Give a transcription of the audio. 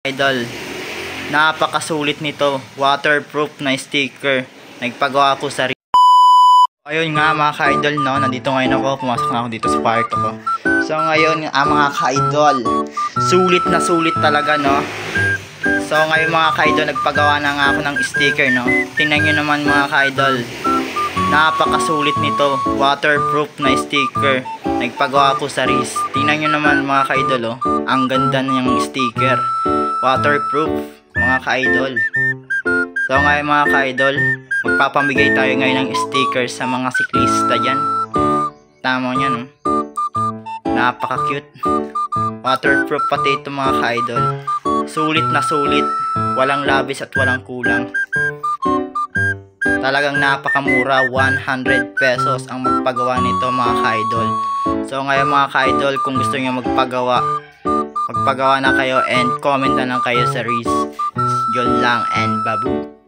Idol, napakasulit nito. Waterproof na sticker. Nagpagawa ko sa ayun nga mga ka-idol, no, nandito ngayon ako, pumasok na ako dito sa park ko. So ngayon mga ka-idol, sulit na sulit talaga, no. So ngayon mga ka-idol, nagpagawa na nga ako ng sticker, no. Tingnan nyo naman mga ka-idol, napakasulit nito. Waterproof na sticker. Nagpagawa ko sa Riz. Tingnan nyo naman mga ka-idol, oh. Ang ganda niyang sticker. Waterproof mga ka-idol. So ngayon mga ka-idol, magpapamigay tayo ngayon ng sticker sa mga siklista dyan. Tama nyo, no? Napaka-cute. Waterproof pati ito mga ka-idol. Sulit na sulit. Walang labis at walang kulang. Talagang napakamura. 100 pesos ang magpagawa nito mga ka-idol. So ngayon mga ka-idol, kung gusto nyo magpagawa na kayo and comment na lang kayo sa Riz. Yun lang and babu.